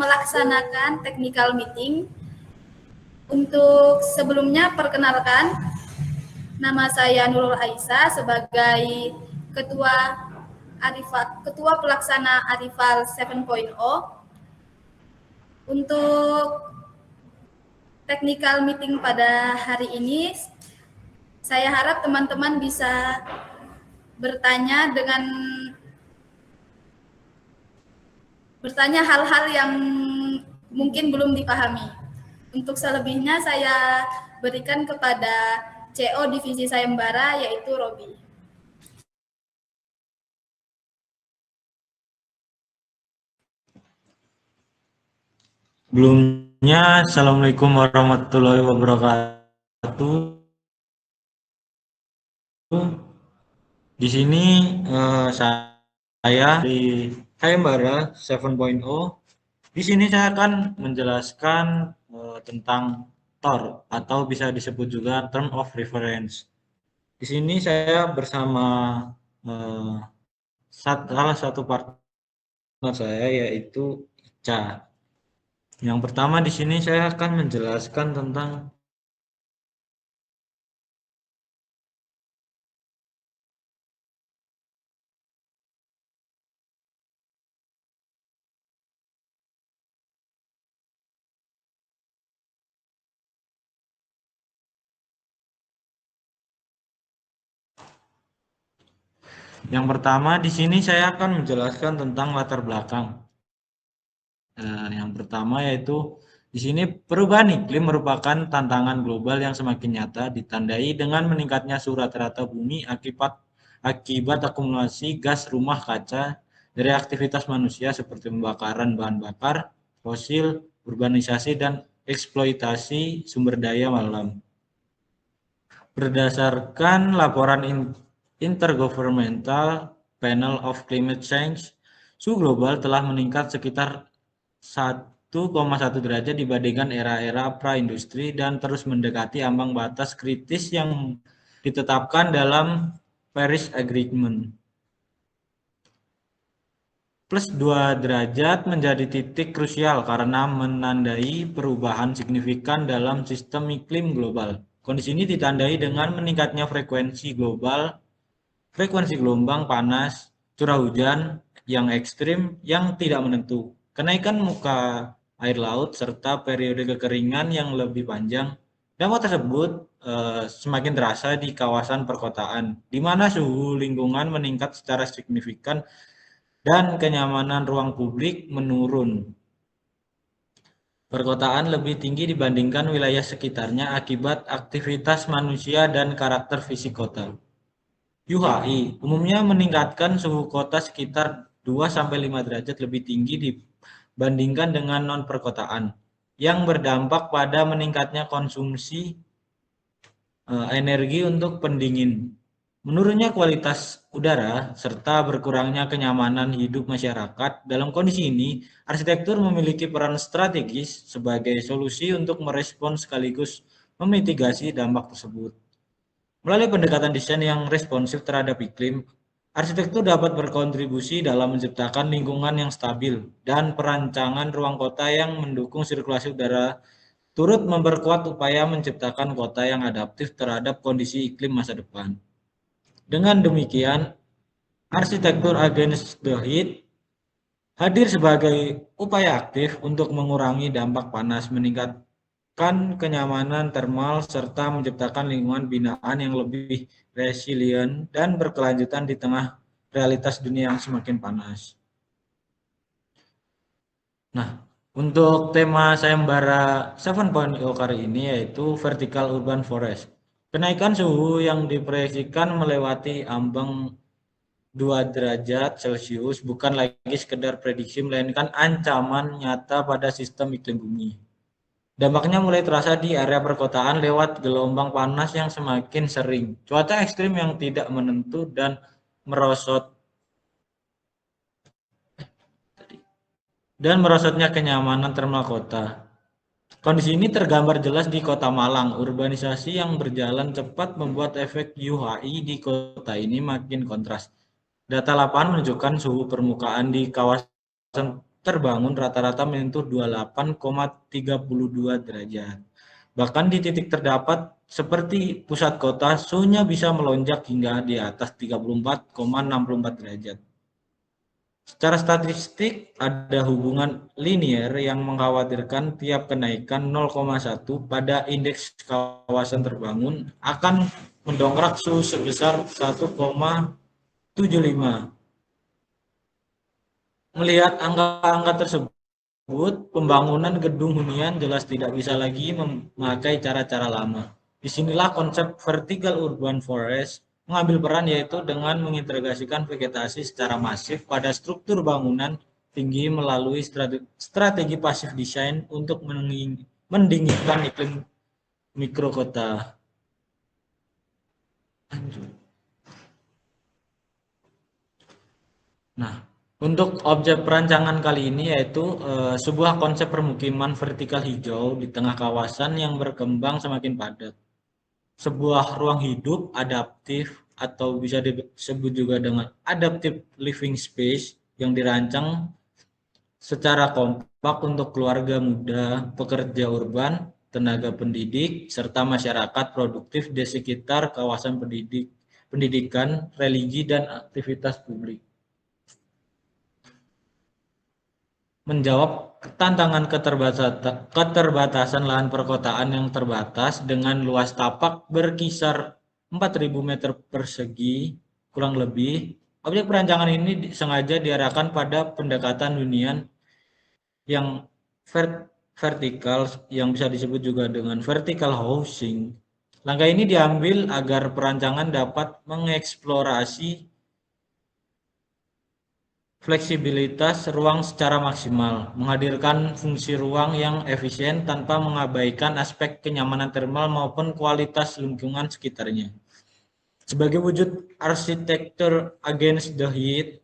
melaksanakan technical meeting. Untuk sebelumnya perkenalkan, nama saya Nurul Aisyah sebagai Ketua Pelaksana Arifal 7.0. Untuk technical meeting pada hari ini, saya harap teman-teman bisa bertanya hal-hal yang mungkin belum dipahami. Untuk selebihnya saya berikan kepada CO Divisi Sayembara, yaitu Robi. Sebelumnya, Assalamualaikum warahmatullahi wabarakatuh. Di sini saya di Sayembara 7.0. Di sini saya akan menjelaskan tentang TOR atau bisa disebut juga Term of Reference. Di sini saya bersama salah satu partner saya, yaitu Ica. Yang pertama di sini saya akan menjelaskan tentang yang pertama di sini saya akan menjelaskan tentang latar belakang. Yang pertama yaitu di sini perubahan iklim merupakan tantangan global yang semakin nyata, ditandai dengan meningkatnya suhu rata-rata bumi akibat akumulasi gas rumah kaca dari aktivitas manusia seperti pembakaran bahan bakar fosil, urbanisasi, dan eksploitasi sumber daya alam. Berdasarkan laporan Intergovernmental Panel of Climate Change, suhu global telah meningkat sekitar 1,1 derajat dibandingkan era-era pra-industri dan terus mendekati ambang batas kritis yang ditetapkan dalam Paris Agreement. Plus 2 derajat menjadi titik krusial karena menandai perubahan signifikan dalam sistem iklim global. Kondisi ini ditandai dengan meningkatnya frekuensi gelombang panas, curah hujan yang ekstrim yang tidak menentu, kenaikan muka air laut, serta periode kekeringan yang lebih panjang. Dampak tersebut semakin terasa di kawasan perkotaan, di mana suhu lingkungan meningkat secara signifikan dan kenyamanan ruang publik menurun. Perkotaan lebih tinggi dibandingkan wilayah sekitarnya akibat aktivitas manusia dan karakter fisik kota. UHI umumnya meningkatkan suhu kota sekitar 2-5 derajat lebih tinggi dibandingkan dengan non-perkotaan, yang berdampak pada meningkatnya konsumsi energi untuk pendingin, menurunnya kualitas udara, serta berkurangnya kenyamanan hidup masyarakat. Dalam kondisi ini, arsitektur memiliki peran strategis sebagai solusi untuk merespons sekaligus memitigasi dampak tersebut. Melalui pendekatan desain yang responsif terhadap iklim, arsitektur dapat berkontribusi dalam menciptakan lingkungan yang stabil dan perancangan ruang kota yang mendukung sirkulasi udara, turut memperkuat upaya menciptakan kota yang adaptif terhadap kondisi iklim masa depan. Dengan demikian, arsitektur against the heat hadir sebagai upaya aktif untuk mengurangi dampak panas, meningkatkan kenyamanan termal, serta menciptakan lingkungan binaan yang lebih resilient dan berkelanjutan di tengah realitas dunia yang semakin panas. Nah, untuk tema sayembara 7.0 kali ini yaitu vertical urban forest. Kenaikan suhu yang diproyeksikan melewati ambang 2 derajat Celcius bukan lagi sekedar prediksi, melainkan ancaman nyata pada sistem iklim bumi. Dampaknya mulai terasa di area perkotaan lewat gelombang panas yang semakin sering, cuaca ekstrim yang tidak menentu, dan merosotnya kenyamanan termal kota. Kondisi ini tergambar jelas di Kota Malang. Urbanisasi yang berjalan cepat membuat efek UHI di kota ini makin kontras. Data lapangan menunjukkan suhu permukaan di kawasan terbangun rata-rata menyentuh 28,32 derajat. Bahkan di titik terdapat seperti pusat kota, suhunya bisa melonjak hingga di atas 34,64 derajat. Secara statistik, ada hubungan linier yang mengkhawatirkan tiap kenaikan 0,1 pada indeks kawasan terbangun akan mendongkrak suhu sebesar 1,75. Melihat angka-angka tersebut, pembangunan gedung hunian jelas tidak bisa lagi memakai cara-cara lama. Disinilah konsep vertical urban forest mengambil peran, yaitu dengan mengintegrasikan vegetasi secara masif pada struktur bangunan tinggi melalui strategi pasif design untuk mendinginkan iklim mikrokota. Nah, untuk objek perancangan kali ini yaitu sebuah konsep permukiman vertikal hijau di tengah kawasan yang berkembang semakin padat. Sebuah ruang hidup adaptif atau bisa disebut juga dengan adaptive living space yang dirancang secara kompak untuk keluarga muda, pekerja urban, tenaga pendidik, serta masyarakat produktif di sekitar kawasan pendidikan, religi, dan aktivitas publik. Menjawab tantangan keterbatasan lahan perkotaan yang terbatas dengan luas tapak berkisar 4.000 meter persegi kurang lebih, objek perancangan ini sengaja diarahkan pada pendekatan hunian yang vertikal, yang bisa disebut juga dengan vertical housing. Langkah ini diambil agar perancangan dapat mengeksplorasi fleksibilitas ruang secara maksimal, menghadirkan fungsi ruang yang efisien tanpa mengabaikan aspek kenyamanan termal maupun kualitas lingkungan sekitarnya. Sebagai wujud arsitektur against the heat,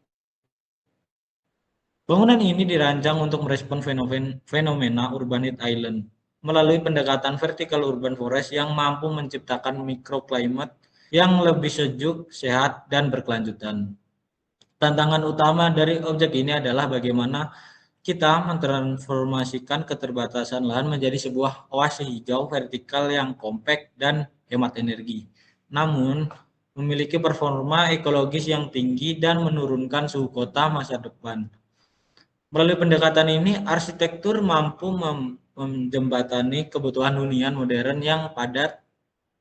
bangunan ini dirancang untuk merespon fenomena urban heat island melalui pendekatan vertical urban forest yang mampu menciptakan mikroklimat yang lebih sejuk, sehat, dan berkelanjutan. Tantangan utama dari objek ini adalah bagaimana kita mentransformasikan keterbatasan lahan menjadi sebuah oase hijau vertikal yang kompak dan hemat energi, namun memiliki performa ekologis yang tinggi dan menurunkan suhu kota masa depan. Melalui pendekatan ini, arsitektur mampu menjembatani kebutuhan hunian modern yang padat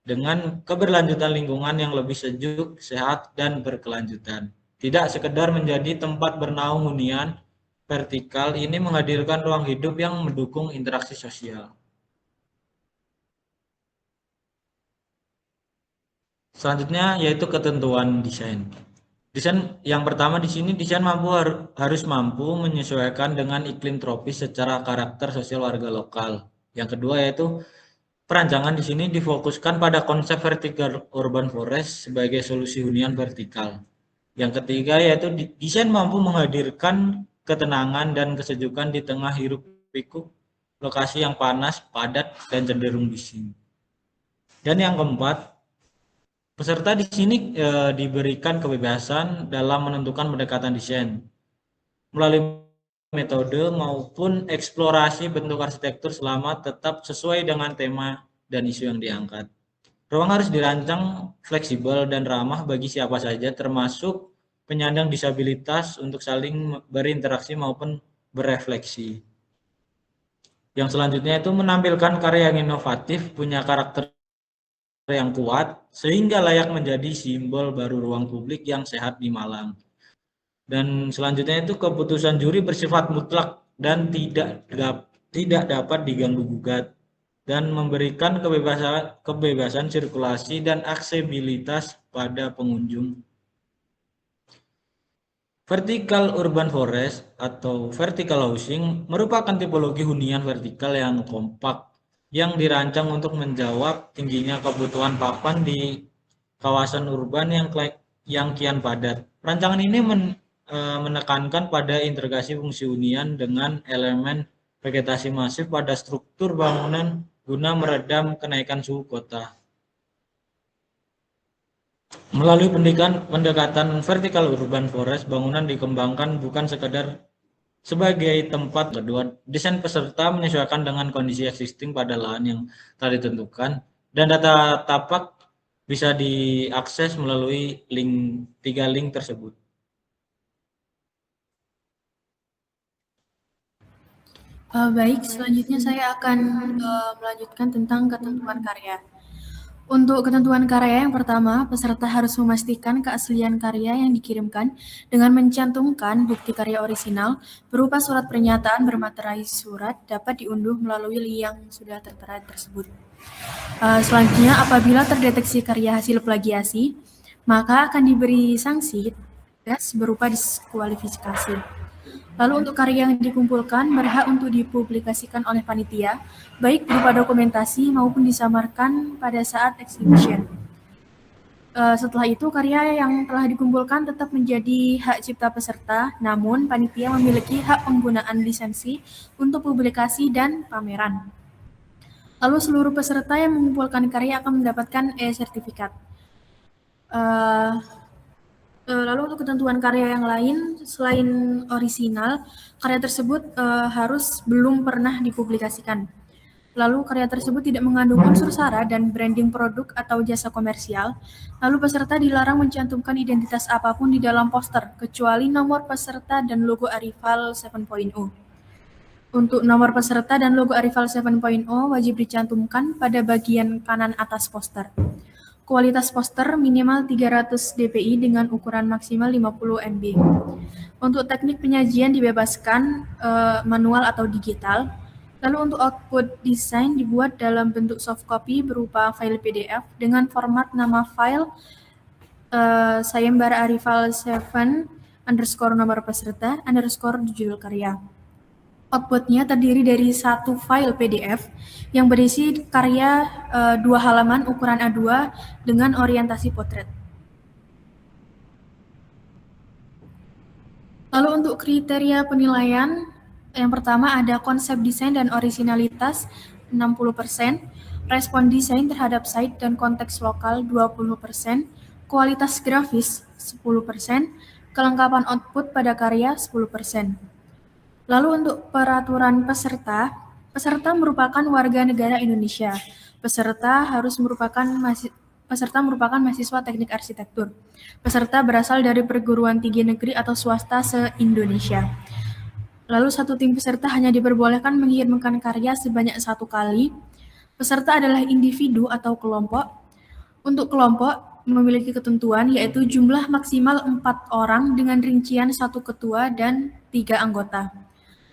dengan keberlanjutan lingkungan yang lebih sejuk, sehat, dan berkelanjutan. Tidak sekedar menjadi tempat bernaung hunian, vertikal ini menghadirkan ruang hidup yang mendukung interaksi sosial. Selanjutnya yaitu ketentuan desain. Desain yang pertama di sini, desain harus mampu menyesuaikan dengan iklim tropis secara karakter sosial warga lokal. Yang kedua yaitu perancangan di sini difokuskan pada konsep vertical urban forest sebagai solusi hunian vertikal. Yang ketiga yaitu desain mampu menghadirkan ketenangan dan kesejukan di tengah hiruk-pikuk lokasi yang panas, padat, dan cenderung bising. Dan yang keempat, peserta di sini diberikan kebebasan dalam menentukan pendekatan desain melalui metode maupun eksplorasi bentuk arsitektur selama tetap sesuai dengan tema dan isu yang diangkat. Ruang harus dirancang fleksibel dan ramah bagi siapa saja, termasuk penyandang disabilitas, untuk saling berinteraksi maupun berefleksi. Yang selanjutnya itu menampilkan karya yang inovatif, punya karakter yang kuat, sehingga layak menjadi simbol baru ruang publik yang sehat di Malang. Dan selanjutnya itu keputusan juri bersifat mutlak dan tidak dapat diganggu gugat, dan memberikan kebebasan sirkulasi dan aksesibilitas pada pengunjung. Vertical urban forest atau vertical housing merupakan tipologi hunian vertikal yang kompak yang dirancang untuk menjawab tingginya kebutuhan papan di kawasan urban yang kian padat. Rancangan ini menekankan pada integrasi fungsi hunian dengan elemen vegetasi masif pada struktur bangunan guna meredam kenaikan suhu kota. Melalui pendekatan vertical urban forest, bangunan dikembangkan bukan sekadar Sebagai tempat kedua, desain peserta menyesuaikan dengan kondisi existing pada lahan yang telah ditentukan, dan data tapak bisa diakses melalui tiga link tersebut. Baik, selanjutnya saya akan melanjutkan tentang ketentuan karya. Untuk ketentuan karya yang pertama, peserta harus memastikan keaslian karya yang dikirimkan dengan mencantumkan bukti karya orisinal berupa surat pernyataan bermaterai surat dapat diunduh melalui link yang sudah tertera tersebut. Selanjutnya, apabila terdeteksi karya hasil plagiasi, maka akan diberi sanksi tegas berupa diskualifikasi. Lalu untuk karya yang dikumpulkan berhak untuk dipublikasikan oleh panitia, baik berupa dokumentasi maupun disamarkan pada saat exhibition. Setelah itu, karya yang telah dikumpulkan tetap menjadi hak cipta peserta, namun panitia memiliki hak penggunaan lisensi untuk publikasi dan pameran. Lalu seluruh peserta yang mengumpulkan karya akan mendapatkan e-sertifikat. Lalu untuk ketentuan karya yang lain, selain orisinal, karya tersebut harus belum pernah dipublikasikan. Lalu karya tersebut tidak mengandung unsur sara dan branding produk atau jasa komersial. Lalu peserta dilarang mencantumkan identitas apapun di dalam poster, kecuali nomor peserta dan logo Arrival 7.0. Untuk nomor peserta dan logo Arrival 7.0 wajib dicantumkan pada bagian kanan atas poster. Kualitas poster minimal 300 dpi dengan ukuran maksimal 50 MB. Untuk teknik penyajian dibebaskan manual atau digital. Lalu untuk output desain dibuat dalam bentuk soft copy berupa file PDF dengan format nama file sayembara Arrival 7 _ nomor peserta _ judul karya. Outputnya terdiri dari satu file PDF yang berisi karya 2 halaman ukuran A2 dengan orientasi potret. Lalu untuk kriteria penilaian, yang pertama ada konsep desain dan orisinalitas 60%, respon desain terhadap site dan konteks lokal 20%, kualitas grafis 10%, kelengkapan output pada karya 10%. Lalu untuk peraturan peserta, peserta merupakan warga negara Indonesia. Peserta merupakan mahasiswa teknik arsitektur. Peserta berasal dari perguruan tinggi negeri atau swasta se-Indonesia. Lalu satu tim peserta hanya diperbolehkan mengirimkan karya sebanyak 1 kali. Peserta adalah individu atau kelompok. Untuk kelompok memiliki ketentuan yaitu jumlah maksimal 4 orang dengan rincian 1 ketua dan 3 anggota.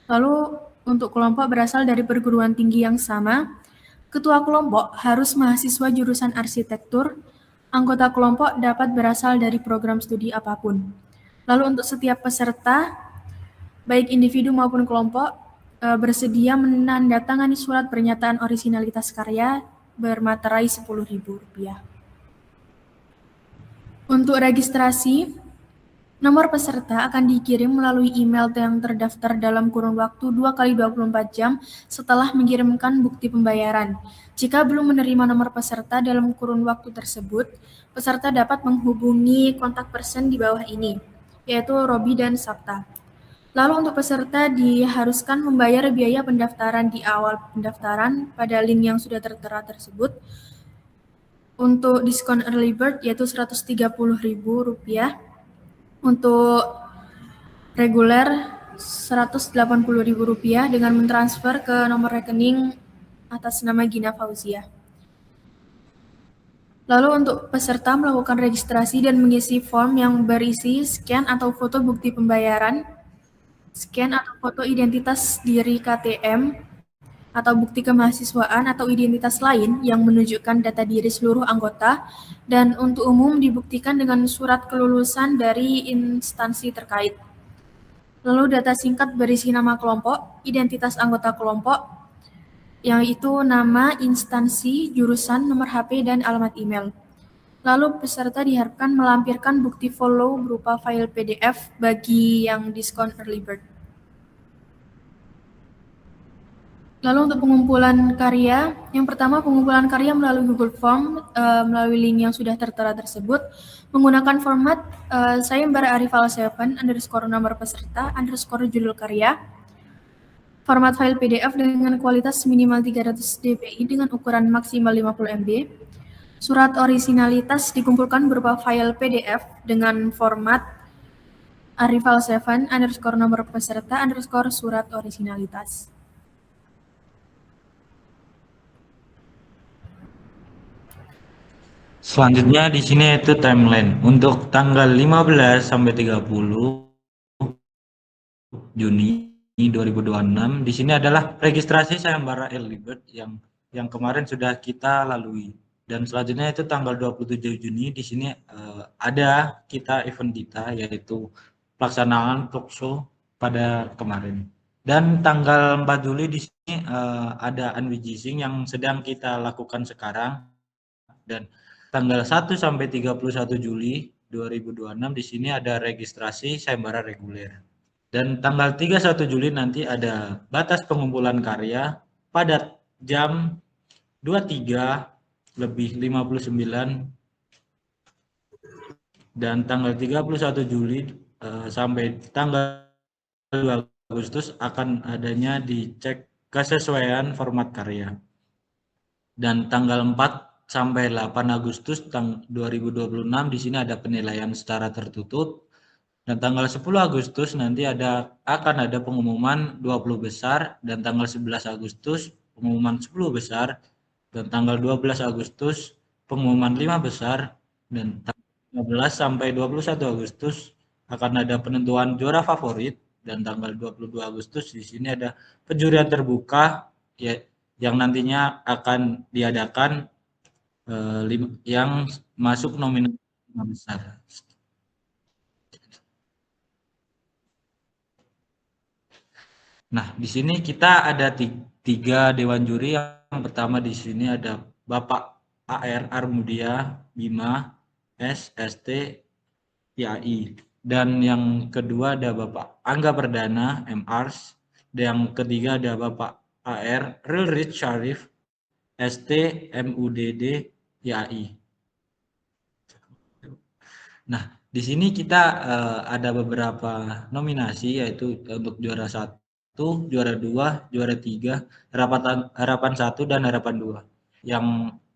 Lalu untuk kelompok berasal dari perguruan tinggi yang sama, ketua kelompok harus mahasiswa jurusan arsitektur, anggota kelompok dapat berasal dari program studi apapun. Lalu untuk setiap peserta, baik individu maupun kelompok, bersedia menandatangani surat pernyataan orisinalitas karya bermaterai Rp10.000. Untuk registrasi, nomor peserta akan dikirim melalui email yang terdaftar dalam kurun waktu 2x24 jam setelah mengirimkan bukti pembayaran. Jika belum menerima nomor peserta dalam kurun waktu tersebut, peserta dapat menghubungi kontak person di bawah ini, yaitu Robi dan Sabta. Lalu untuk peserta diharuskan membayar biaya pendaftaran di awal pendaftaran pada link yang sudah tertera tersebut. Untuk diskon early bird yaitu Rp130.000. Untuk reguler Rp180.000 dengan mentransfer ke nomor rekening atas nama Gina Fauzia. Lalu untuk peserta melakukan registrasi dan mengisi form yang berisi scan atau foto bukti pembayaran, scan atau foto identitas diri KTM, atau bukti kemahasiswaan atau identitas lain yang menunjukkan data diri seluruh anggota, dan untuk umum dibuktikan dengan surat kelulusan dari instansi terkait. Lalu data singkat berisi nama kelompok, identitas anggota kelompok, yang itu nama, instansi, jurusan, nomor HP, dan alamat email. Lalu peserta diharapkan melampirkan bukti follow berupa file PDF bagi yang diskon early bird. Lalu untuk pengumpulan karya, yang pertama pengumpulan karya melalui Google Form, melalui link yang sudah tertera tersebut, menggunakan format sayembara Arifal 7 underscore nomor peserta underscore judul karya, format file PDF dengan kualitas minimal 300 dpi dengan ukuran maksimal 50 MB, surat orisinalitas dikumpulkan berupa file PDF dengan format Arifal 7 underscore nomor peserta underscore surat orisinalitas. Selanjutnya di sini itu timeline. Untuk tanggal 15 sampai 30 Juni 2026 di sini adalah registrasi sayembara Early Bird yang kemarin sudah kita lalui. Dan selanjutnya itu tanggal 27 Juni di sini ada event kita yaitu pelaksanaan talk show pada kemarin. Dan tanggal 4 Juli di sini ada unwitching yang sedang kita lakukan sekarang, dan tanggal 1 sampai 31 Juli 2026 di sini ada registrasi sayembara reguler. Dan tanggal 31 Juli nanti ada batas pengumpulan karya pada jam 23:59, dan tanggal 31 Juli sampai tanggal 2 Agustus akan adanya dicek kesesuaian format karya. Dan tanggal 4 sampai 8 Agustus 2026 di sini ada penilaian secara tertutup. Dan tanggal 10 Agustus nanti akan ada pengumuman 20 besar, dan tanggal 11 Agustus pengumuman 10 besar, dan tanggal 12 Agustus pengumuman 5 besar, dan tanggal 15 sampai 21 Agustus akan ada penentuan juara favorit, dan tanggal 22 Agustus di sini ada penjurian terbuka ya, yang nantinya akan diadakan yang masuk nominasi 5 besar. Nah, di sini kita ada tiga dewan juri. Yang pertama di sini ada Bapak AR Armudia Bima SST IAI, dan yang kedua ada Bapak Angga Perdana MArs, dan yang ketiga ada Bapak AR Rilrich Syarif ST MUDD IAI. Nah, di sini kita ada beberapa nominasi, yaitu untuk juara 1, juara 2, juara 3, harapan 1 dan harapan 2.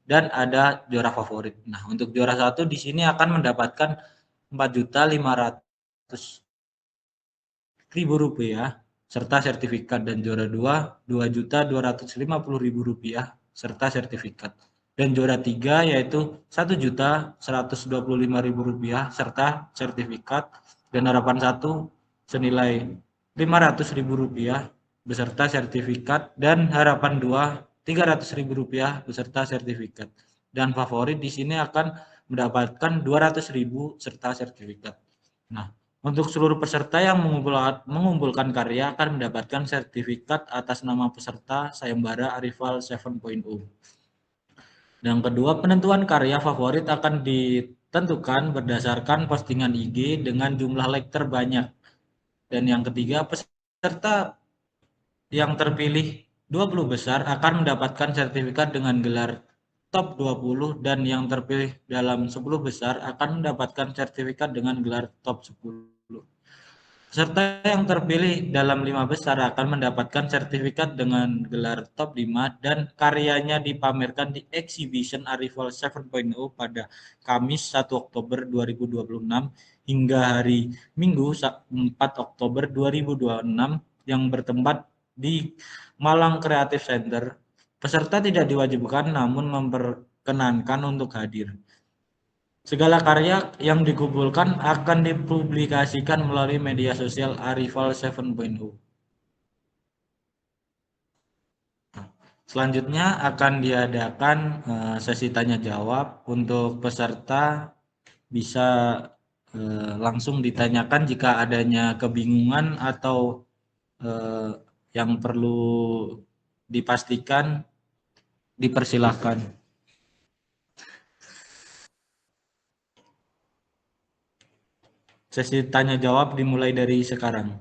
Dan ada juara favorit. Nah, untuk juara 1 di sini akan mendapatkan Rp4.500.000 serta sertifikat, dan juara 2 Rp2.250.000 serta sertifikat. Dan juara 3 yaitu Rp1.125.000 serta sertifikat, dan harapan 1 senilai Rp500.000 beserta sertifikat, dan harapan 2 Rp300.000 beserta sertifikat. Dan favorit di sini akan mendapatkan Rp200.000 serta sertifikat. Nah, untuk seluruh peserta yang mengumpulkan karya akan mendapatkan sertifikat atas nama peserta sayembara Arifal 7.0. Yang kedua, penentuan karya favorit akan ditentukan berdasarkan postingan IG dengan jumlah like terbanyak. Dan yang ketiga, peserta yang terpilih 20 besar akan mendapatkan sertifikat dengan gelar top 20, dan yang terpilih dalam 10 besar akan mendapatkan sertifikat dengan gelar top 10. Peserta yang terpilih dalam 5 besar akan mendapatkan sertifikat dengan gelar top 5, dan karyanya dipamerkan di Exhibition Arifal 7.0 pada Kamis 1 Oktober 2026 hingga hari Minggu 4 Oktober 2026 yang bertempat di Malang Creative Center. Peserta tidak diwajibkan namun memperkenankan untuk hadir. Segala karya yang dikumpulkan akan dipublikasikan melalui media sosial Arifal 7.0. Selanjutnya akan diadakan sesi tanya jawab. Untuk peserta bisa langsung ditanyakan jika adanya kebingungan atau yang perlu dipastikan, dipersilahkan. Sesi tanya jawab dimulai dari sekarang.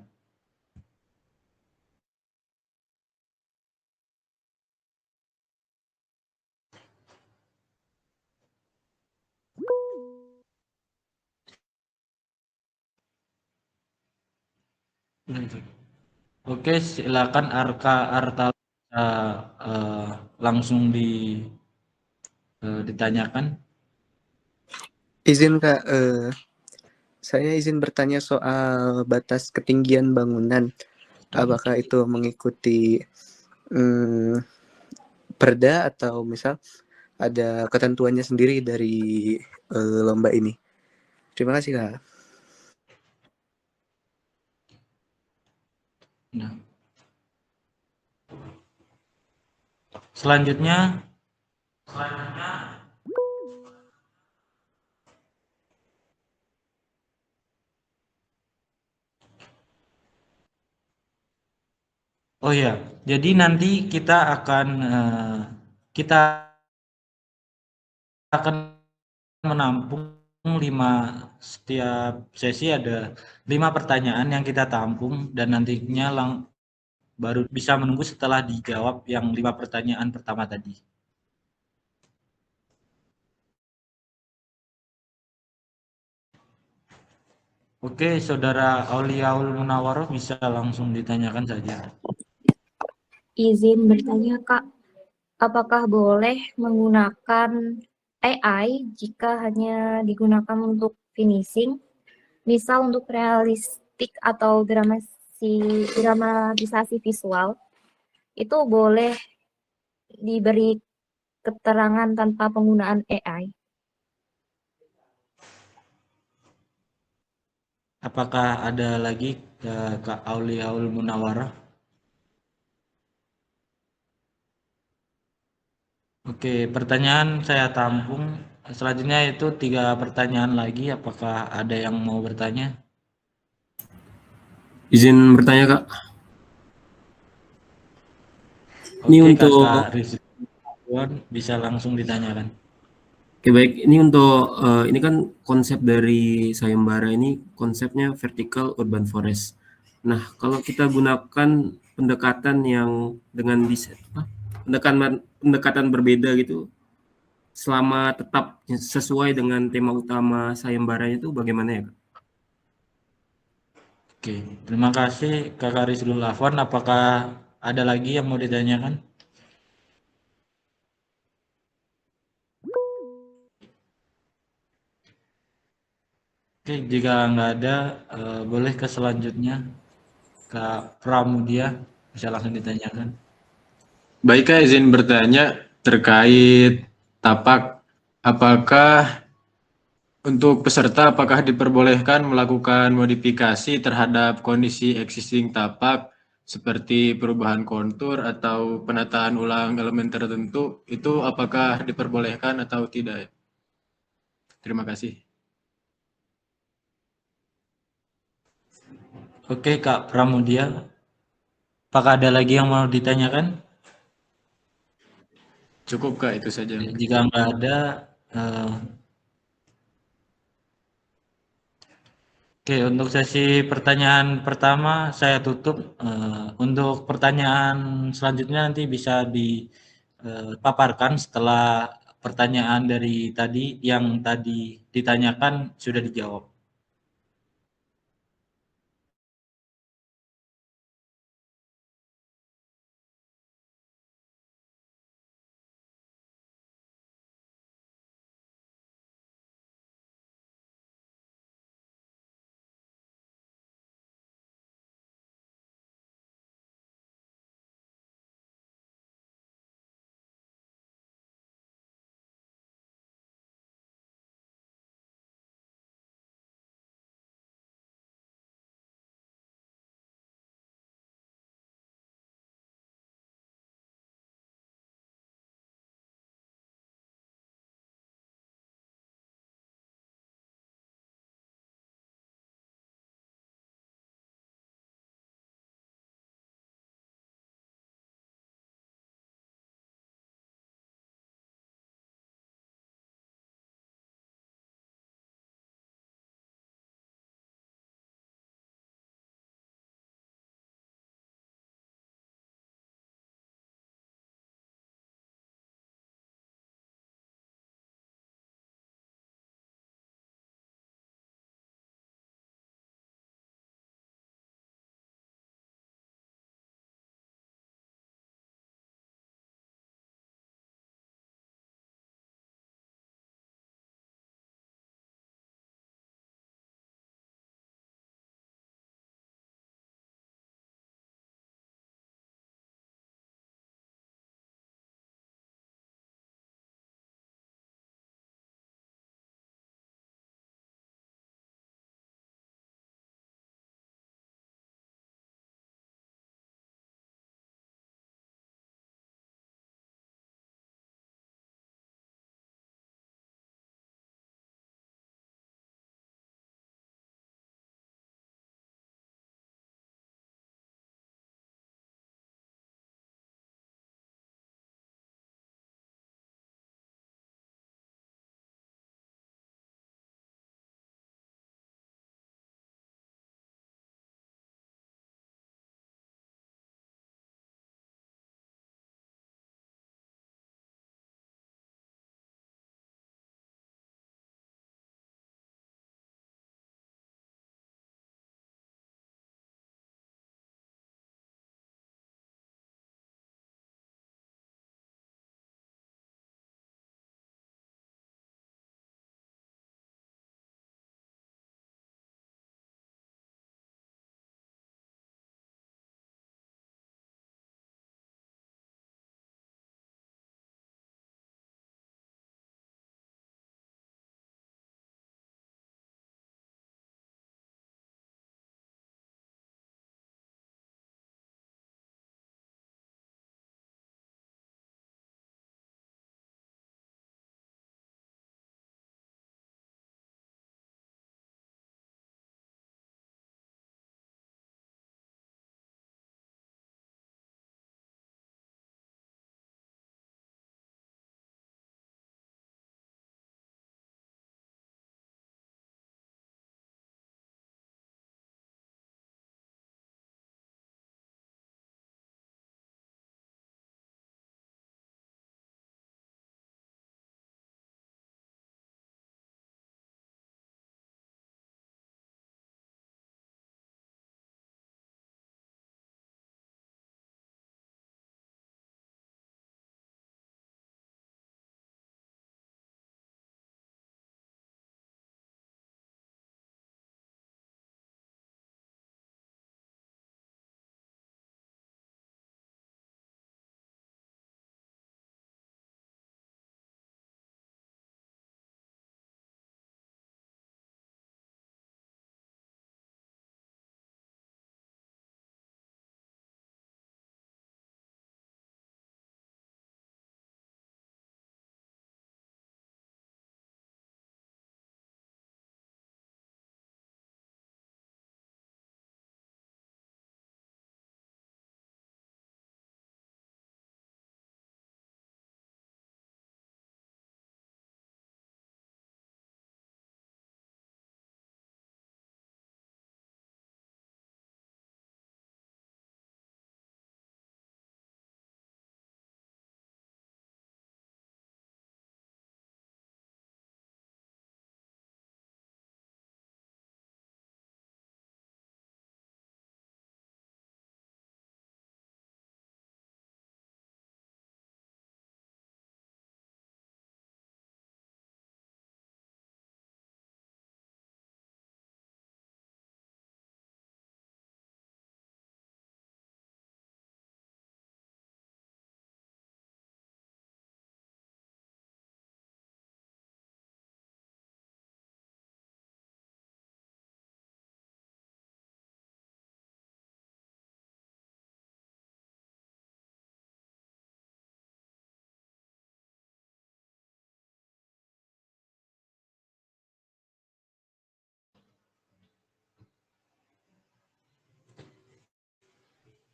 Oke, silakan Arta langsung ditanyakan. Izin Kak, saya izin bertanya soal batas ketinggian bangunan. Apakah itu mengikuti perda atau misal ada ketentuannya sendiri dari lomba ini? Terima kasih Kak. Nah, selanjutnya oh ya, jadi nanti kita akan menampung setiap sesi ada 5 pertanyaan yang kita tampung dan nantinya baru bisa menunggu setelah dijawab yang 5 pertanyaan pertama tadi. Oke, Saudara Auliaul Munawaroh bisa langsung ditanyakan saja. Izin bertanya, Kak, apakah boleh menggunakan AI jika hanya digunakan untuk finishing, misal untuk realistik atau dramatisasi visual, itu boleh diberi keterangan tanpa penggunaan AI? Apakah ada lagi Kak Auliaul Munawaroh? Oke, pertanyaan saya tampung. Selanjutnya itu 3 pertanyaan lagi. Apakah ada yang mau bertanya? Izin bertanya Kak. Ini Oke, untuk Kakak Rizky bisa langsung ditanyakan. Oke baik, ini untuk ini kan konsep dari sayembara ini konsepnya vertical urban forest. Nah, kalau kita gunakan pendekatan yang dengan pendekatan berbeda gitu, selama tetap sesuai dengan tema utama sayembaranya itu bagaimana ya Kak? Oke, terima kasih Kakak Rizlul Afwan. Apakah ada lagi yang mau ditanyakan? Oke, jika nggak ada, boleh ke selanjutnya. Kak Pramudia, bisa langsung ditanyakan. Baik Kak, izin bertanya terkait tapak. Apakah untuk peserta diperbolehkan melakukan modifikasi terhadap kondisi existing tapak seperti perubahan kontur atau penataan ulang elemen tertentu? Itu apakah diperbolehkan atau tidak? Terima kasih. Oke, Kak Pramudia. Apakah ada lagi yang mau ditanyakan? Cukup Kak, itu saja. Jika nggak ada, oke, untuk sesi pertanyaan pertama saya tutup. Untuk pertanyaan selanjutnya nanti bisa dipaparkan setelah pertanyaan dari tadi yang tadi ditanyakan sudah dijawab.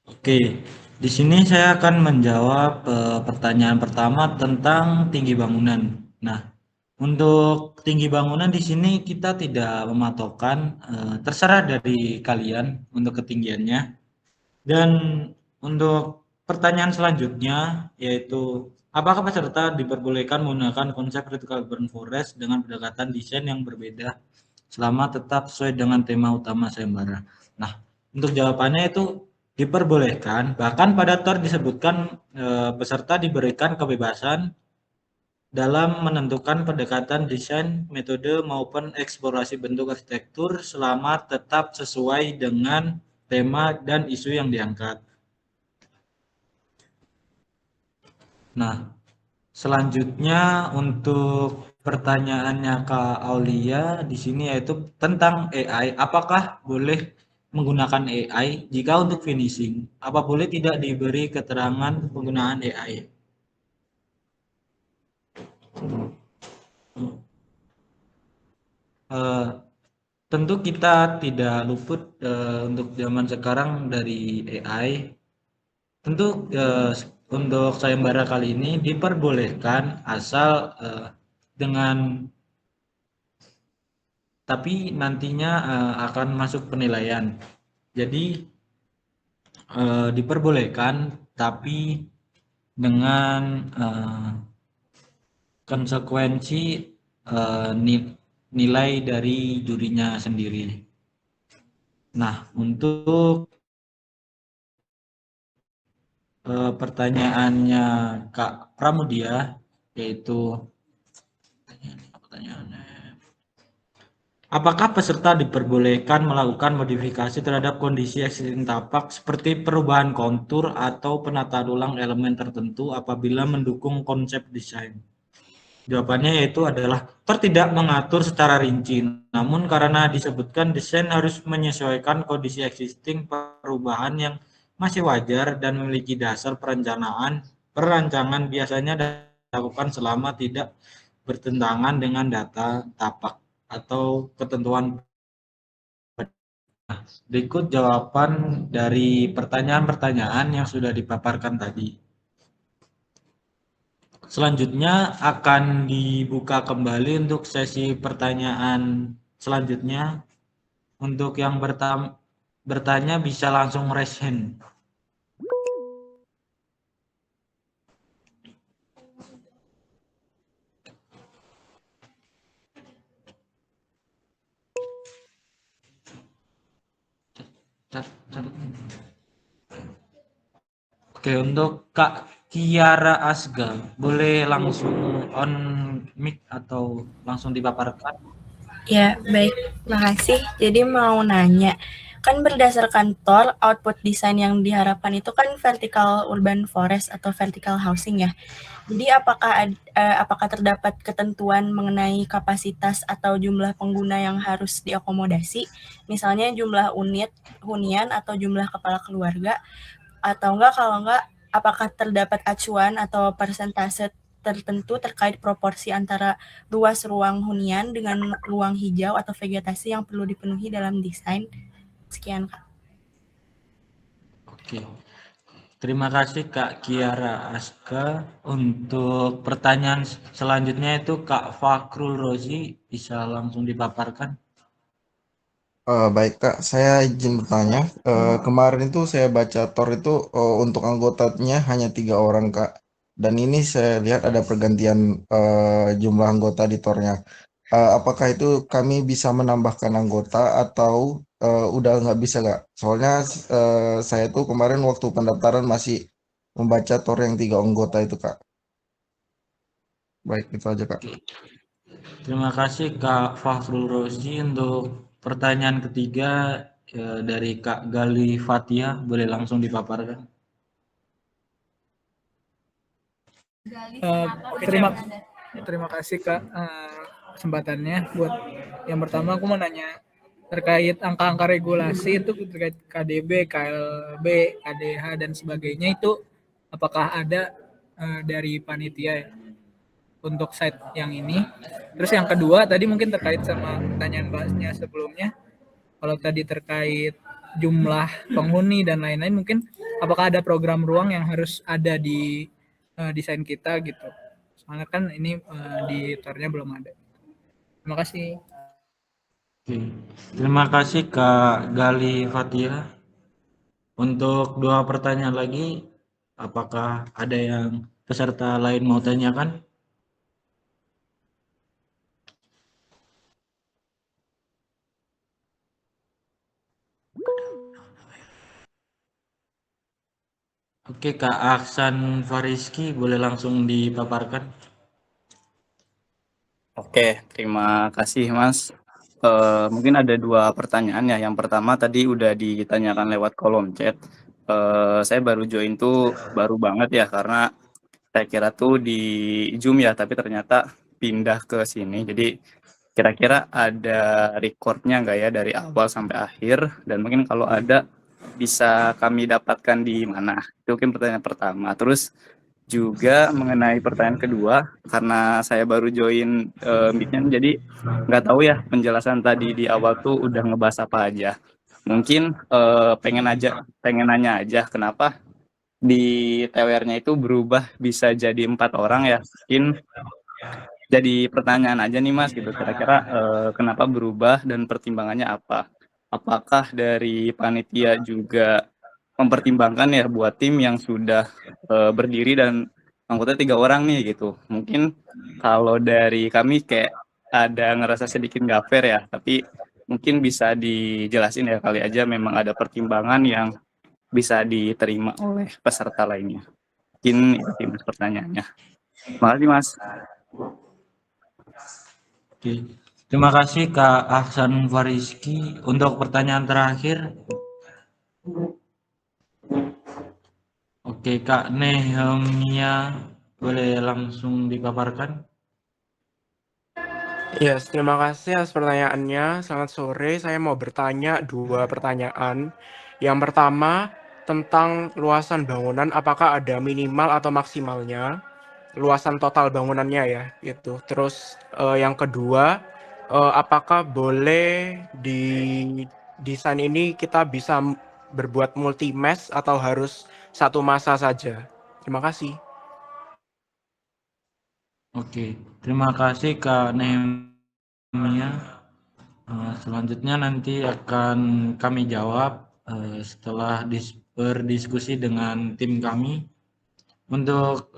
Oke, di sini saya akan menjawab pertanyaan pertama tentang tinggi bangunan. Nah, untuk tinggi bangunan di sini kita tidak mematokkan, terserah dari kalian untuk ketinggiannya. Dan untuk pertanyaan selanjutnya yaitu apakah peserta diperbolehkan menggunakan konsep vertical urban forest dengan pendekatan desain yang berbeda selama tetap sesuai dengan tema utama sayembara? Nah, untuk jawabannya itu diperbolehkan. Bahkan pada TOR disebutkan peserta diberikan kebebasan dalam menentukan pendekatan desain, metode maupun eksplorasi bentuk arsitektur selama tetap sesuai dengan tema dan isu yang diangkat. Nah, selanjutnya untuk pertanyaannya Kak Aulia di sini yaitu tentang AI. Apakah boleh menggunakan AI jika untuk finishing? Apa boleh tidak diberi keterangan penggunaan AI? Tentu kita tidak luput untuk zaman sekarang dari AI. Tentu untuk sayembara kali ini diperbolehkan asal dengan tapi nantinya akan masuk penilaian. Jadi diperbolehkan tapi dengan konsekuensi nilai dari jurinya sendiri. Nah, untuk pertanyaannya Kak Pramudia yaitu pertanyaannya, apakah peserta diperbolehkan melakukan modifikasi terhadap kondisi existing tapak seperti perubahan kontur atau penataan ulang elemen tertentu apabila mendukung konsep desain? Jawabannya yaitu adalah tidak mengatur secara rinci, namun karena disebutkan desain harus menyesuaikan kondisi existing, perubahan yang masih wajar dan memiliki dasar perancangan biasanya dilakukan selama tidak bertentangan dengan data tapak atau ketentuan. Berikut jawaban dari pertanyaan-pertanyaan yang sudah dipaparkan tadi. Selanjutnya akan dibuka kembali untuk sesi pertanyaan selanjutnya. Untuk yang bertanya bisa langsung raise hand. Oke, untuk Kak Kiara Asga, boleh langsung on mic atau langsung dipaparkan? Ya, baik. Makasih. Jadi mau nanya, kan berdasarkan TOR, output desain yang diharapkan itu kan vertical urban forest atau vertical housing ya. Jadi apakah terdapat ketentuan mengenai kapasitas atau jumlah pengguna yang harus diakomodasi? Misalnya jumlah unit hunian atau jumlah kepala keluarga, atau kalau enggak, apakah terdapat acuan atau persentase tertentu terkait proporsi antara luas ruang hunian dengan ruang hijau atau vegetasi yang perlu dipenuhi dalam desain? Sekian, Kak. Oke. Terima kasih Kak Kiara Aska. Untuk pertanyaan selanjutnya itu Kak Fakrul Rozi, bisa langsung dipaparkan? Baik Kak, saya izin bertanya. Kemarin itu saya baca TOR itu untuk anggotanya hanya 3 orang Kak. Dan ini saya lihat ada pergantian jumlah anggota di TOR-nya. Apakah itu kami bisa menambahkan anggota atau udah nggak bisa Kak? Soalnya saya tuh kemarin waktu pendaftaran masih membaca TOR yang 3 anggota itu Kak. Baik, itu aja Kak. Oke. Terima kasih Kak Fahrul Rozi. Untuk pertanyaan ketiga dari Kak Gali Fatia, boleh langsung dipaparkan? Terima kasih Kak kesempatannya. Buat yang pertama aku mau nanya terkait angka-angka regulasi itu terkait KDB, KLB, KDH dan sebagainya itu apakah ada dari panitia untuk site yang ini? Terus yang kedua tadi mungkin terkait sama pertanyaan Mbaknya sebelumnya, kalau tadi terkait jumlah penghuni dan lain-lain mungkin apakah ada program ruang yang harus ada di desain kita gitu. Soalnya kan ini di tornya belum ada. Terima kasih. Oke. Terima kasih Kak Gali Fatia. Untuk 2 pertanyaan lagi, apakah ada yang peserta lain mau tanyakan? Oke, Kak Aksan Fariski boleh langsung dipaparkan. Oke, terima kasih Mas. Mungkin ada 2 pertanyaan ya. Yang pertama tadi udah ditanyakan lewat kolom chat. Saya baru join tuh baru banget ya karena saya kira tuh di Zoom ya, tapi ternyata pindah ke sini. Jadi kira-kira ada recordnya nggak ya dari awal sampai akhir? Dan mungkin kalau ada bisa kami dapatkan di mana? Itu mungkin pertanyaan pertama. Terus juga mengenai pertanyaan kedua, karena saya baru join meet-nya, jadi nggak tahu ya penjelasan tadi di awal tuh udah ngebahas apa aja. Mungkin pengen nanya aja kenapa di TWR-nya itu berubah bisa jadi 4 orang ya. Mungkin jadi pertanyaan aja nih Mas gitu, kira-kira kenapa berubah dan pertimbangannya apa? Apakah dari panitia juga mempertimbangkan ya buat tim yang sudah berdiri dan anggotanya 3 orang nih gitu. Mungkin kalau dari kami kayak ada ngerasa sedikit nggak fair ya, tapi mungkin bisa dijelasin ya kali aja memang ada pertimbangan yang bisa diterima oleh peserta lainnya. Mungkin itu sih Mas pertanyaannya. Makasih Mas. Oke. Terima kasih Kak Aksan Fariski. Untuk pertanyaan terakhir, oke Kak Nehemia boleh langsung dipaparkan. Yes, terima kasih atas pertanyaannya. Selamat sore, saya mau bertanya 2 pertanyaan. Yang pertama, tentang luasan bangunan, apakah ada minimal atau maksimalnya? Luasan total bangunannya ya, gitu. Terus yang kedua, apakah boleh di desain ini kita bisa berbuat multi-mesh atau harus satu masa saja? Terima kasih. Oke, terima kasih Kak Nehemia. Selanjutnya nanti akan kami jawab setelah berdiskusi dengan tim kami. Untuk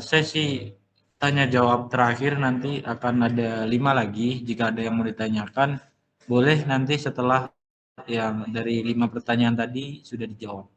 sesi tanya jawab terakhir nanti akan ada 5 lagi. Jika ada yang mau ditanyakan, boleh nanti setelah yang dari 5 pertanyaan tadi sudah dijawab.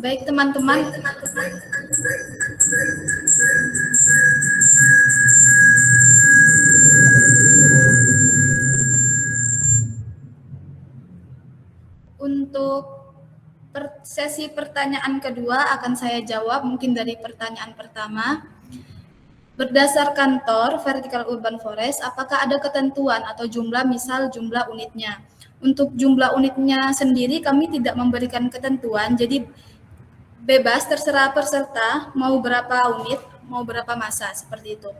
Baik teman-teman, untuk sesi pertanyaan kedua akan saya jawab mungkin dari pertanyaan pertama. Berdasarkan TOR, Vertical Urban Forest, apakah ada ketentuan atau jumlah, misal jumlah unitnya? Untuk jumlah unitnya sendiri kami tidak memberikan ketentuan, jadi bebas terserah peserta mau berapa unit, mau berapa masa, seperti itu.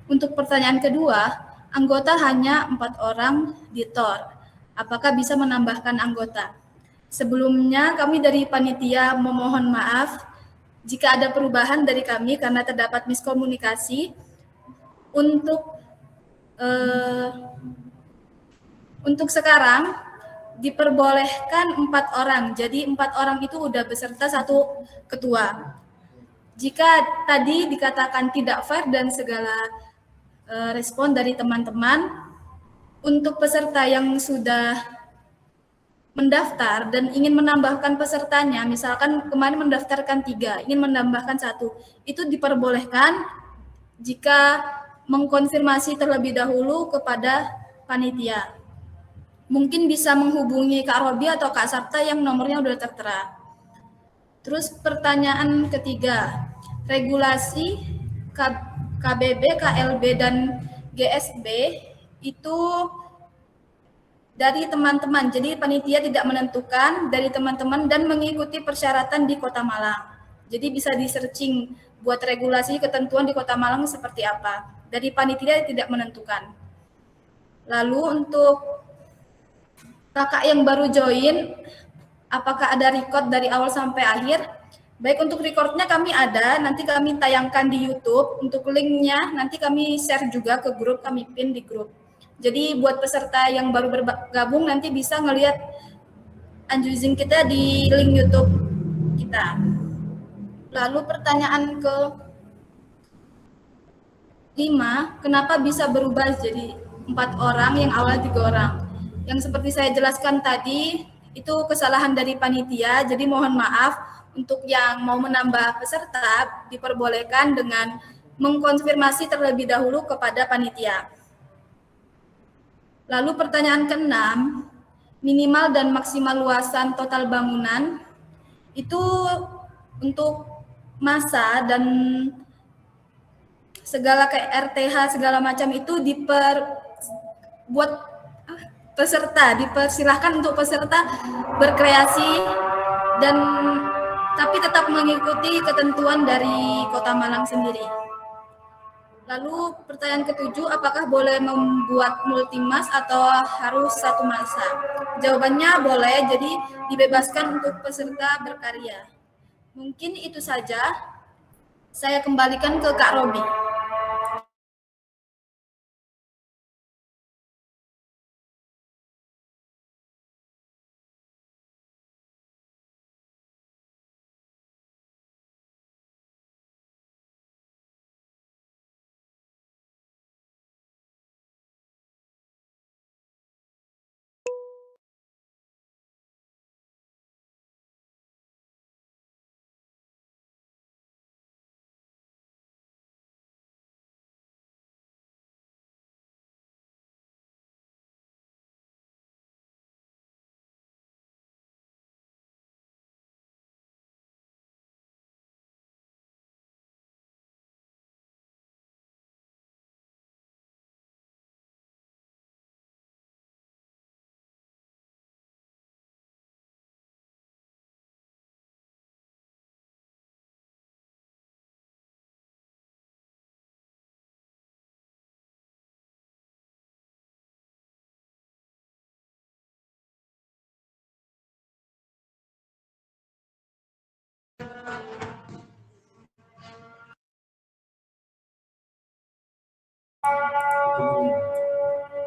Untuk pertanyaan kedua, anggota hanya 4 orang di TOR. Apakah bisa menambahkan anggota? Sebelumnya kami dari panitia memohon maaf jika ada perubahan dari kami karena terdapat miskomunikasi. Untuk sekarang diperbolehkan 4 orang, jadi 4 orang itu udah beserta 1 ketua. Jika tadi dikatakan tidak fair dan segala respon dari teman-teman, untuk peserta yang sudah mendaftar dan ingin menambahkan pesertanya, misalkan kemarin mendaftarkan 3, ingin menambahkan 1, itu diperbolehkan jika mengkonfirmasi terlebih dahulu kepada panitia. Mungkin bisa menghubungi Kak Robi atau Kak Sabta yang nomornya sudah tertera. Terus pertanyaan ketiga, regulasi KBB, KLB, dan GSB itu dari teman-teman, jadi panitia tidak menentukan, dari teman-teman dan mengikuti persyaratan di Kota Malang. Jadi bisa di-searching buat regulasi ketentuan di Kota Malang seperti apa. Dari panitia tidak menentukan. Lalu untuk kakak yang baru join, apakah ada record dari awal sampai akhir? Baik, untuk recordnya kami ada, nanti kami tayangkan di YouTube. Untuk linknya nanti kami share juga ke grup, kami pin di grup. Jadi buat peserta yang baru bergabung nanti bisa ngelihat unboxing kita di link YouTube kita. Lalu pertanyaan ke-5, kenapa bisa berubah jadi 4 orang yang awalnya 3 orang? Yang seperti saya jelaskan tadi, itu kesalahan dari panitia, jadi mohon maaf. Untuk yang mau menambah peserta, diperbolehkan dengan mengkonfirmasi terlebih dahulu kepada panitia. Lalu pertanyaan ke-6, minimal dan maksimal luasan total bangunan, itu untuk masa dan segala kayak RTH segala macam itu buat peserta, dipersilahkan untuk peserta berkreasi dan tapi tetap mengikuti ketentuan dari Kota Malang sendiri. Lalu pertanyaan ke-7, apakah boleh membuat multimas atau harus 1 masa? Jawabannya boleh, jadi dibebaskan untuk peserta berkarya. Mungkin itu saja. Saya kembalikan ke Kak Robi.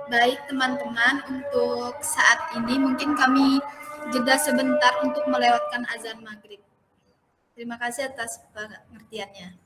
Baik teman-teman, untuk saat ini mungkin kami jeda sebentar untuk melewatkan azan maghrib. Terima kasih atas pengertiannya.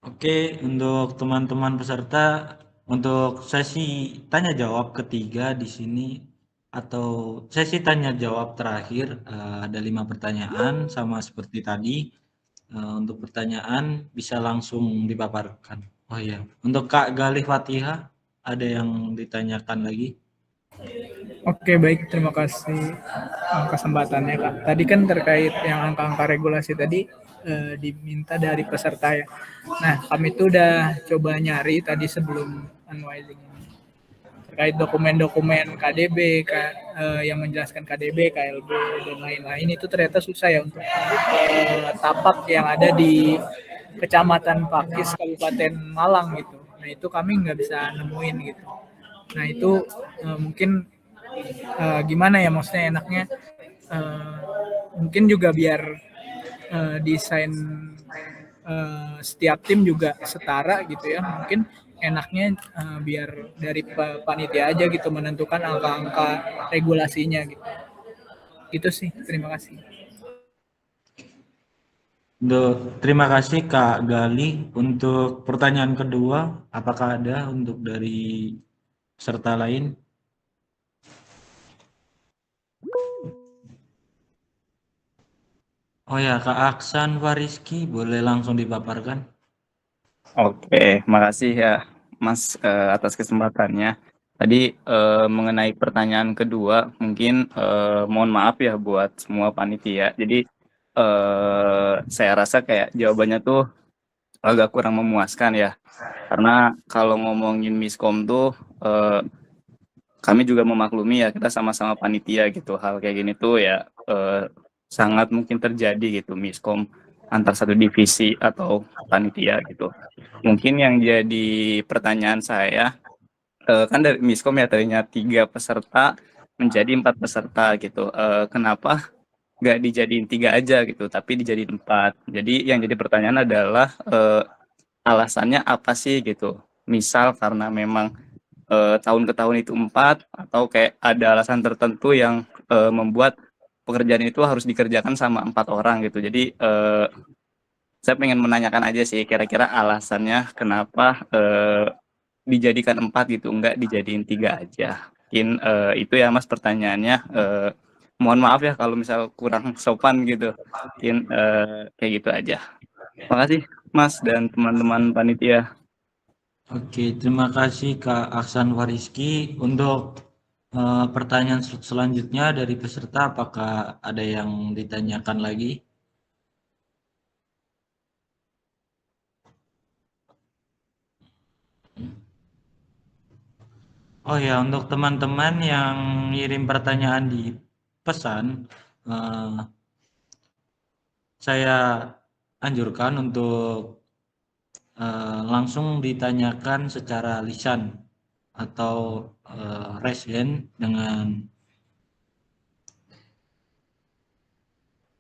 Oke, untuk teman-teman peserta, untuk sesi tanya jawab ketiga di sini atau sesi tanya jawab terakhir ada 5 pertanyaan sama seperti tadi. Untuk pertanyaan bisa langsung dipaparkan. Oh iya, untuk Kak Galih Fatihah ada yang ditanyakan lagi? Oke, baik. Terima kasih kesempatannya, Kak. Tadi kan terkait yang angka-angka regulasi tadi diminta dari peserta ya. Nah, kami itu udah coba nyari tadi sebelum unwinding ini. Terkait dokumen-dokumen KDB, yang menjelaskan KDB, KLB, dan lain-lain itu ternyata susah ya untuk tapak yang ada di Kecamatan Pakis, Kabupaten Malang gitu. Nah, itu kami nggak bisa nemuin gitu. Nah, itu mungkin gimana ya, maksudnya enaknya mungkin juga biar desain setiap tim juga setara gitu ya, mungkin enaknya biar dari panitia aja gitu menentukan angka-angka regulasinya gitu. Itu sih, terima kasih. Terima kasih Kak Gali. Untuk pertanyaan kedua, apakah ada untuk dari peserta lain? Oh ya, Kak Aksan Wariski, boleh langsung dipaparkan? Oke, makasih ya Mas atas kesempatannya. Tadi mengenai pertanyaan kedua, mungkin mohon maaf ya buat semua panitia. Jadi saya rasa kayak jawabannya tuh agak kurang memuaskan ya. Karena kalau ngomongin miskom tuh kami juga memaklumi ya, kita sama-sama panitia gitu. Hal kayak gini tuh ya sangat mungkin terjadi gitu, miskom antar satu divisi atau panitia gitu. Mungkin yang jadi pertanyaan saya, kan dari miskom ya tadinya 3 peserta menjadi 4 peserta gitu. Kenapa nggak dijadiin 3 aja gitu, tapi dijadiin 4. Jadi yang jadi pertanyaan adalah alasannya apa sih gitu? Misal karena memang tahun ke tahun itu 4 atau kayak ada alasan tertentu yang membuat pekerjaan itu harus dikerjakan sama 4 orang gitu. Jadi saya pengen menanyakan aja sih kira-kira alasannya kenapa dijadikan 4 gitu, enggak dijadiin 3 aja. Mungkin itu ya Mas pertanyaannya. Mohon maaf ya kalau misal kurang sopan gitu. Mungkin kayak gitu aja. Makasih Mas dan teman-teman panitia. Oke, terima kasih Kak Aksan Wariski. Untuk pertanyaan selanjutnya dari peserta, apakah ada yang ditanyakan lagi? Oh ya, untuk teman-teman yang ngirim pertanyaan di pesan, saya anjurkan untuk langsung ditanyakan secara lisan atau raise hand dengan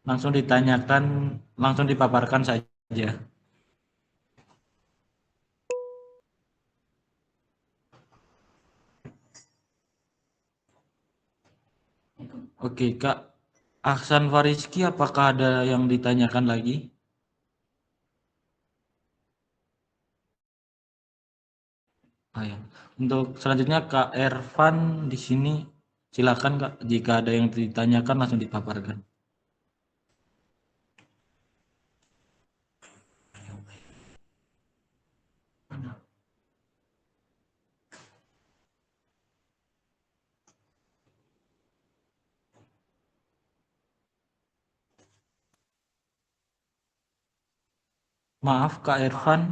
langsung ditanyakan, langsung dipaparkan saja. Oke, Kak Aksan Fariski, apakah ada yang ditanyakan lagi? Ah, ya. Untuk selanjutnya Kak Ervan di sini, silakan Kak, jika ada yang ditanyakan langsung dipaparkan. Maaf Kak Ervan.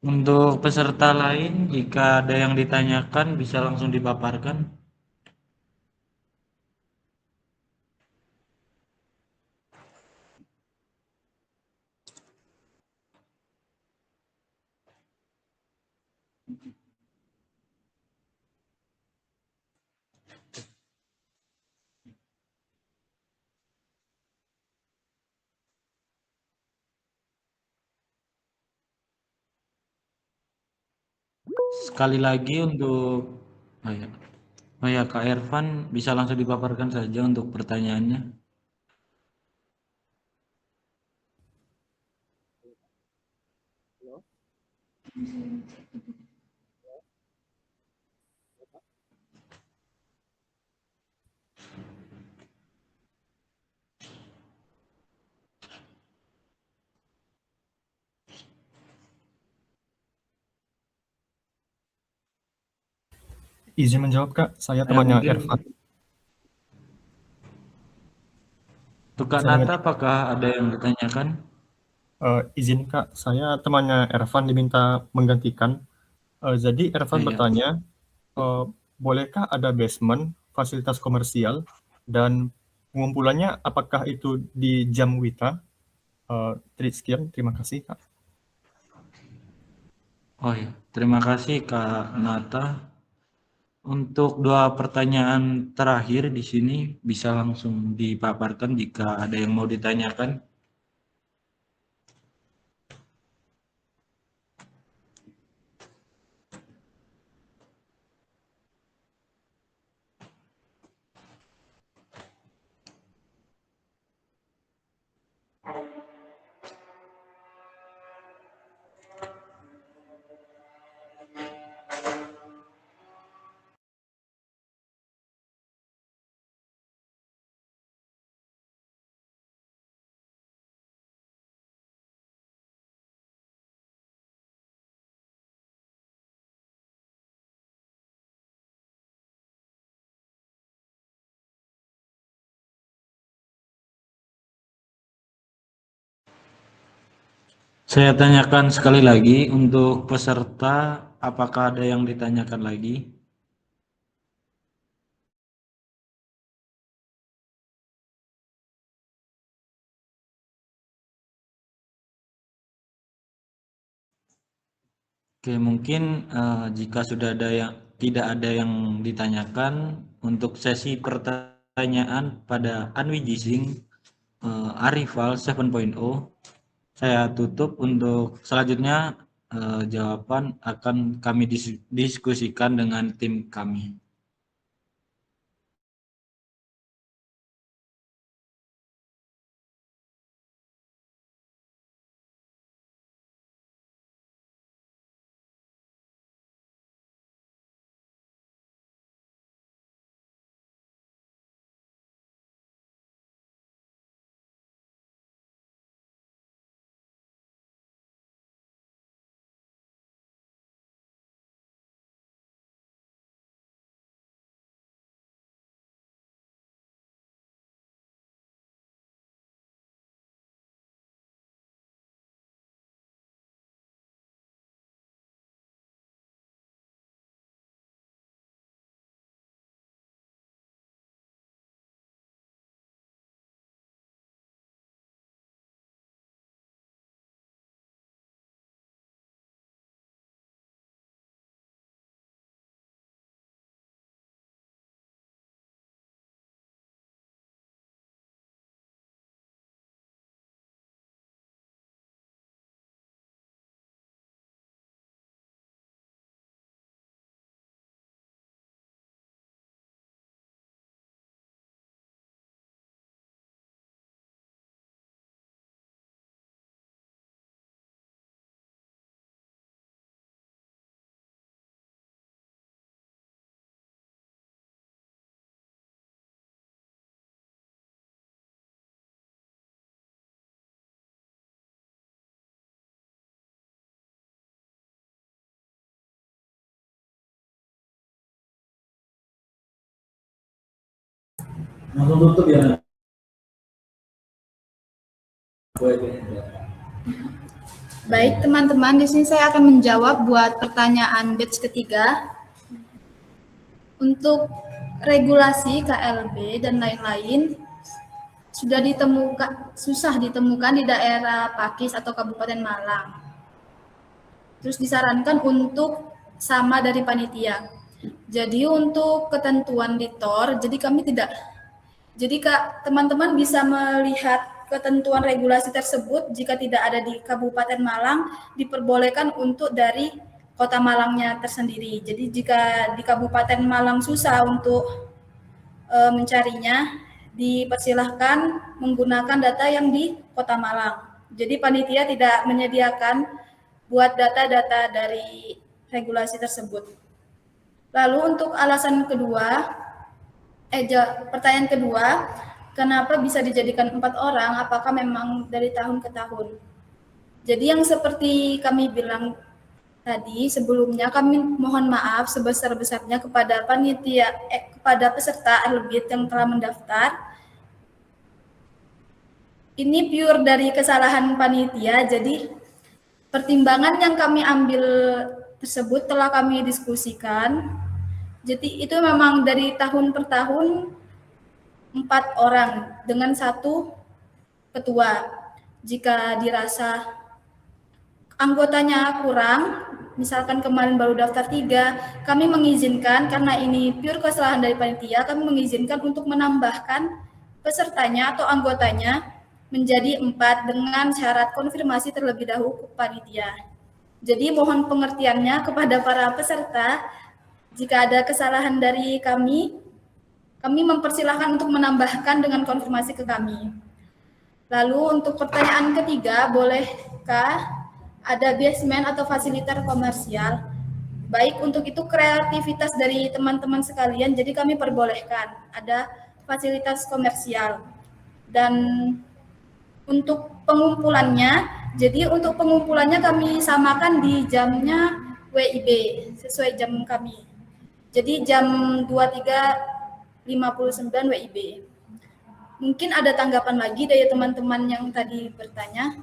Untuk peserta lain, jika ada yang ditanyakan bisa langsung dipaparkan. Sekali lagi untuk Kak Ervan bisa langsung dipaparkan saja untuk pertanyaannya. Izin menjawab, Kak. Saya temannya Mungkin Ervan. untuk Kak Saya Nata, apakah ada yang ditanyakan? izin, Kak. Saya temannya Ervan diminta menggantikan. Jadi Ervan Iya. bertanya, bolehkah ada basement, fasilitas komersial, dan pengumpulannya apakah itu di jam Wita? Sekian, terima kasih, Kak. Oh ya, terima kasih Kak Nata. Untuk dua pertanyaan terakhir di sini bisa langsung dipaparkan jika ada yang mau ditanyakan. Saya tanyakan sekali lagi untuk peserta, apakah ada yang ditanyakan lagi? Oke, mungkin jika sudah tidak ada yang ditanyakan untuk sesi pertanyaan pada Anwi Jising Arifal 7.0, saya tutup. Untuk selanjutnya jawaban akan kami diskusikan dengan tim kami. Baik teman-teman, di sini saya akan menjawab buat pertanyaan batch ketiga. Untuk regulasi KLB dan lain-lain susah ditemukan di daerah Pakis atau Kabupaten Malang. Terus disarankan untuk sama dari panitia. Jadi untuk ketentuan di TOR, jadi Kak, teman-teman bisa melihat ketentuan regulasi tersebut. Jika tidak ada di Kabupaten Malang, diperbolehkan untuk dari Kota Malangnya tersendiri. Jadi jika di Kabupaten Malang susah untuk mencarinya, dipersilahkan menggunakan data yang di Kota Malang. Jadi panitia tidak menyediakan buat data-data dari regulasi tersebut. Lalu untuk alasan kedua, pertanyaan kedua, kenapa bisa dijadikan 4 orang? Apakah memang dari tahun ke tahun? Jadi yang seperti kami bilang tadi sebelumnya, kami mohon maaf sebesar-besarnya kepada panitia, kepada peserta Elbit yang telah mendaftar. Ini pure dari kesalahan panitia, jadi pertimbangan yang kami ambil tersebut telah kami diskusikan. Jadi itu memang dari tahun per tahun 4 orang dengan 1 ketua. Jika dirasa anggotanya kurang, misalkan kemarin baru daftar 3, kami mengizinkan karena ini pure kesalahan dari panitia, kami mengizinkan untuk menambahkan pesertanya atau anggotanya menjadi 4 dengan syarat konfirmasi terlebih dahulu ke panitia. Jadi mohon pengertiannya kepada para peserta, jika ada kesalahan dari kami mempersilahkan untuk menambahkan dengan konfirmasi ke kami. Lalu untuk pertanyaan ketiga, bolehkah ada basement atau fasilitas komersial? Baik, untuk itu kreativitas dari teman-teman sekalian, jadi kami perbolehkan ada fasilitas komersial. Dan untuk pengumpulannya, jadi untuk pengumpulannya kami samakan di jamnya WIB, sesuai jam kami. Jadi jam 23.59 WIB. Mungkin ada tanggapan lagi dari teman-teman yang tadi bertanya.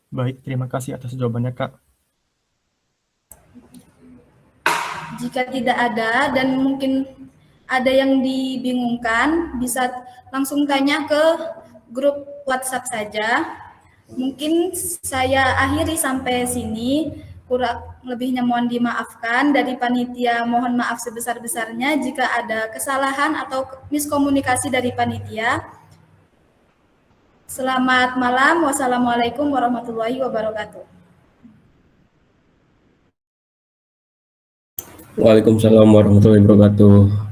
Baik, terima kasih atas jawabannya, Kak. Jika tidak ada dan mungkin ada yang dibingungkan, bisa langsung tanya ke grup WhatsApp saja. Mungkin saya akhiri sampai sini, kurang lebihnya mohon dimaafkan. Dari panitia mohon maaf sebesar-besarnya jika ada kesalahan atau miskomunikasi dari panitia. Selamat malam, wassalamualaikum warahmatullahi wabarakatuh. Waalaikumsalam warahmatullahi wabarakatuh.